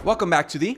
Welcome back to the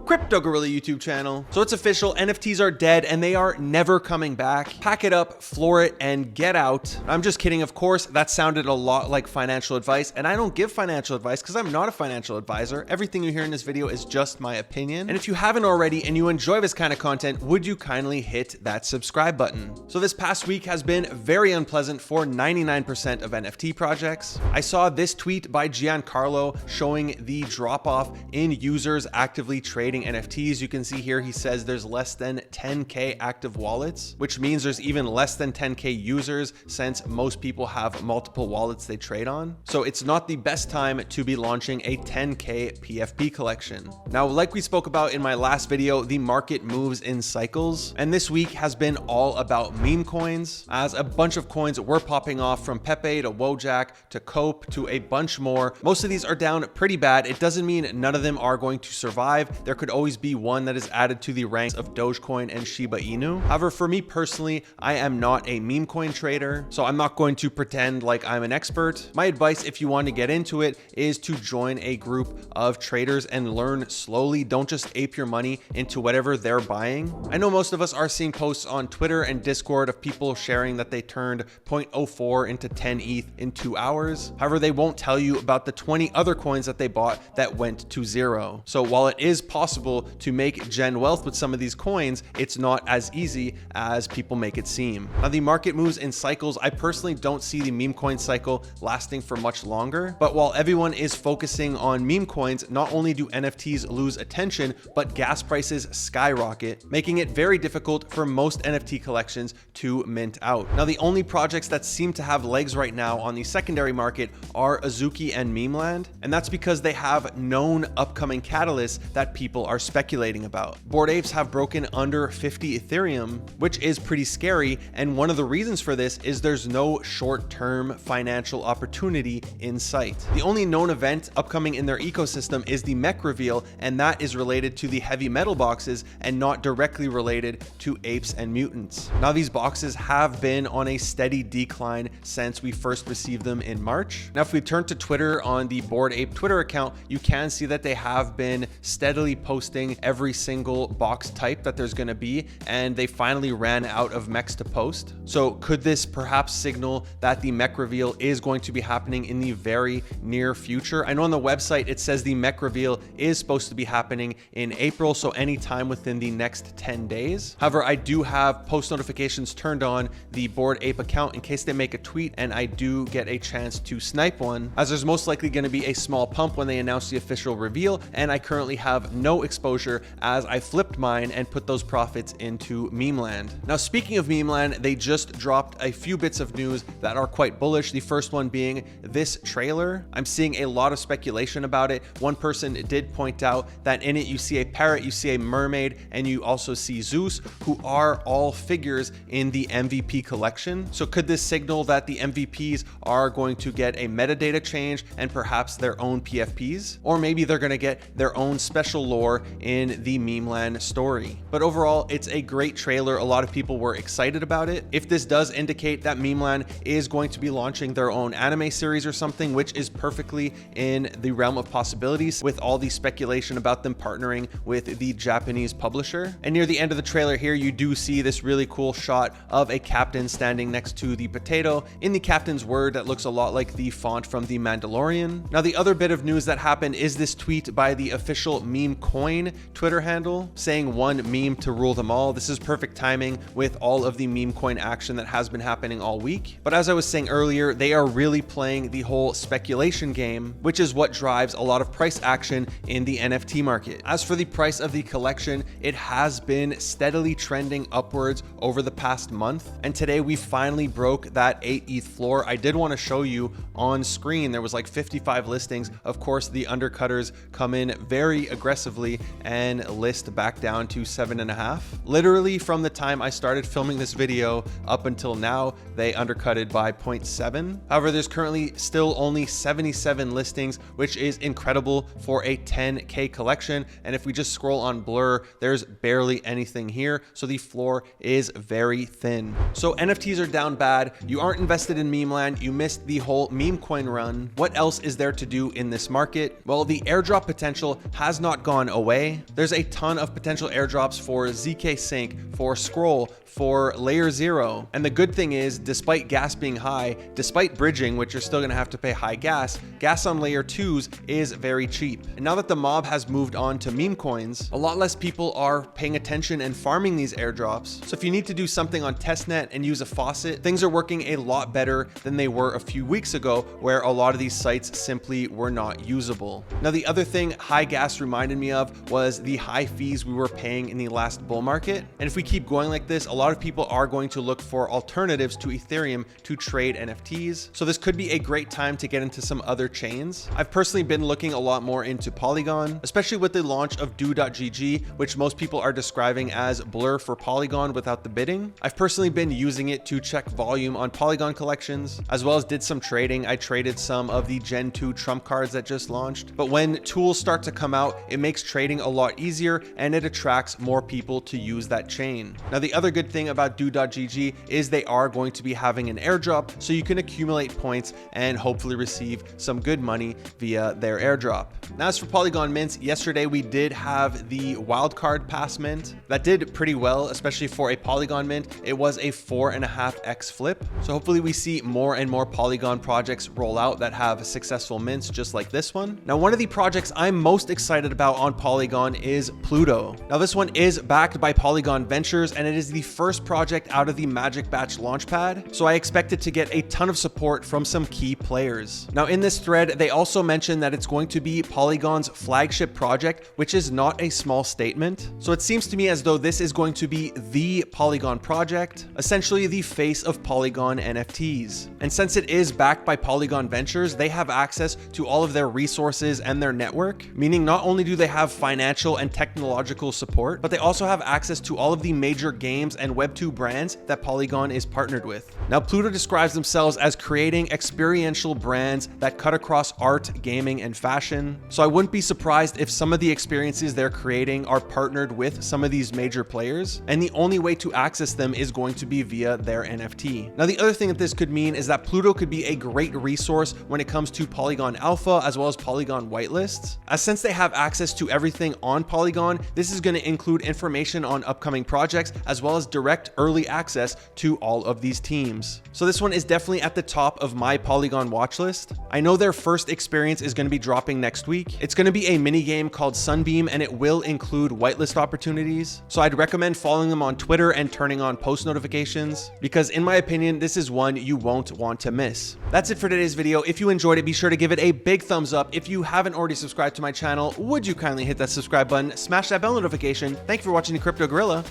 Crypto Gorilla YouTube channel. So it's official, NFTs are dead and they are never coming back. Pack it up, floor it, and get out. I'm just kidding, of course. That sounded a lot like financial advice, and I don't give financial advice because I'm not a financial advisor. Everything you hear in this video is just my opinion. And if you haven't already and you enjoy this kind of content, would you kindly hit that subscribe button? So this past week has been very unpleasant for 99% of NFT projects. I saw this tweet by Giancarlo showing the drop off in users actively trading NFTs. You can see here, he says there's less than 10K active wallets, which means there's even less than 10K users since most people have multiple wallets they trade on. So it's not the best time to be launching a 10K PFP collection. Now, like we spoke about in my last video, the market moves in cycles, and this week has been all about meme coins, as a bunch of coins were popping off from Pepe to Wojak to Cope to a bunch more. Most of these are down pretty bad. It doesn't mean none of them are going to survive. There could always be one that is added to the ranks of Dogecoin and Shiba Inu. However, for me personally, I am not a meme coin trader, so I'm not going to pretend like I'm an expert. My advice, if you want to get into it, is to join a group of traders and learn slowly. Don't just ape your money into whatever they're buying. I know most of us are seeing posts on Twitter and Discord of people sharing that they turned 0.04 into 10 ETH in 2 hours. However, they won't tell you about the 20 other coins that they bought that went to zero. So while it is possible to make gen wealth with some of these coins, it's not as easy as people make it seem. Now, the market moves in cycles. I personally don't see the Memecoin cycle lasting for much longer, but while everyone is focusing on meme coins, not only do NFTs lose attention, but gas prices skyrocket, making it very difficult for most NFT collections to mint out. Now, the only projects that seem to have legs right now on the secondary market are Azuki and Memeland, and that's because they have known upcoming catalysts that people are speculating about. Bored Apes have broken under 50 Ethereum, which is pretty scary, and one of the reasons for this is there's no short-term financial opportunity in sight. The only known event upcoming in their ecosystem is the mech reveal, and that is related to the heavy metal boxes and not directly related to apes and mutants. Now, these boxes have been on a steady decline since we first received them in March. Now, if we turn to Twitter on the Bored Ape Twitter account, you can see that they have been steadily posting every single box type that there's going to be, and they finally ran out of mechs to post. So could this perhaps signal that the mech reveal is going to be happening in the very near future? I know on the website it says the mech reveal is supposed to be happening in April, so anytime within the next 10 days. However, I do have post notifications turned on the Bored Ape account in case they make a tweet and I do get a chance to snipe one, as there's most likely going to be a small pump when they announce the official reveal, and I currently have no exposure as I flipped mine and put those profits into Memeland. Now, speaking of Memeland, they just dropped a few bits of news that are quite bullish. The first one being this trailer. I'm seeing a lot of speculation about it. One person did point out that in it you see a parrot, you see a mermaid, and you also see Zeus, who are all figures in the MVP collection. So could this signal that the MVPs are going to get a metadata change and perhaps their own PFPs? Or maybe they're going to get their own special lore in the Memeland story. But overall, it's a great trailer. A lot of people were excited about it. If this does indicate that Memeland is going to be launching their own anime series or something, which is perfectly in the realm of possibilities with all the speculation about them partnering with the Japanese publisher. And near the end of the trailer here, you do see this really cool shot of a captain standing next to the potato in the captain's word that looks a lot like the font from The Mandalorian. Now, the other bit of news that happened is this tweet by the official Memecoin Twitter handle saying one meme to rule them all. This is perfect timing with all of the Memecoin action that has been happening all week. But as I was saying earlier, they are really playing the whole speculation game, which is what drives a lot of price action in the NFT market. As for the price of the collection, it has been steadily trending upwards over the past month. And today we finally broke that 8 ETH floor. I did want to show you on screen, there was like 55 listings. Of course, the undercutters come in very aggressively aggressively and list back down to 7.5. Literally from the time I started filming this video up until now, they undercutted by 0.7. However, there's currently still only 77 listings, which is incredible for a 10K collection. And if we just scroll on Blur, there's barely anything here. So the floor is very thin. So NFTs are down bad. You aren't invested in Memeland. You missed the whole Memecoin run. What else is there to do in this market? Well, the airdrop potential has not gone away. There's a ton of potential airdrops for ZK Sync, for Scroll, for Layer 0. And the good thing is, despite gas being high, despite bridging, which you're still gonna have to pay high gas on Layer 2s is very cheap. And now that the mob has moved on to Memecoins, a lot less people are paying attention and farming these airdrops. So if you need to do something on testnet and use a faucet, things are working a lot better than they were a few weeks ago, where a lot of these sites simply were not usable. Now, the other thing high gas reminded me of was the high fees we were paying in the last bull market. And if we keep going like this, a lot of people are going to look for alternatives to Ethereum to trade NFTs. So this could be a great time to get into some other chains. I've personally been looking a lot more into Polygon, especially with the launch of do.gg, which most people are describing as Blur for Polygon without the bidding. I've personally been using it to check volume on Polygon collections, as well as did some trading. I traded some of the Gen 2 Trump cards that just launched. But when tools start to come out, it makes trading a lot easier and it attracts more people to use that chain. Now, the other good thing about do.gg is they are going to be having an airdrop, so you can accumulate points and hopefully receive some good money via their airdrop. Now, as for Polygon mints, yesterday we did have the wildcard pass mint that did pretty well, especially for a Polygon mint. It was a 4.5x flip. So hopefully we see more and more Polygon projects roll out that have successful mints just like this one. Now, one of the projects I'm most excited about on Polygon is Pluto. Now, this one is backed by Polygon Ventures, and it is the first project out of the Magic Batch launchpad. So I expect it to get a ton of support from some key players. Now, in this thread, they also mentioned that it's going to be Polygon's flagship project, which is not a small statement. So it seems to me as though this is going to be the Polygon project, essentially the face of Polygon NFTs. And since it is backed by Polygon Ventures, they have access to all of their resources and their network, meaning not only do they have financial and technological support, but they also have access to all of the major games and Web2 brands that Polygon is partnered with. Now, Pluto describes themselves as creating experiential brands that cut across art, gaming, and fashion. So I wouldn't be surprised if some of the experiences they're creating are partnered with some of these major players, and the only way to access them is going to be via their NFT. Now, the other thing that this could mean is that Pluto could be a great resource when it comes to Polygon Alpha as well as Polygon whitelists, as since they have access to everything on Polygon, this is going to include information on upcoming projects as well as direct early access to all of these teams. So this one is definitely at the top of my Polygon watch list. I know their first experience is going to be dropping next week. It's going to be a mini game called Sunbeam, and it will include whitelist opportunities. So I'd recommend following them on Twitter and turning on post notifications, because in my opinion, this is one you won't want to miss. That's it for today's video. If you enjoyed it, be sure to give it a big thumbs up. If you haven't already subscribed to my channel, would you kindly hit that subscribe button, smash that bell notification. Thank you for watching the Crypto Gorilla.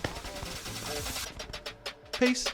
Peace.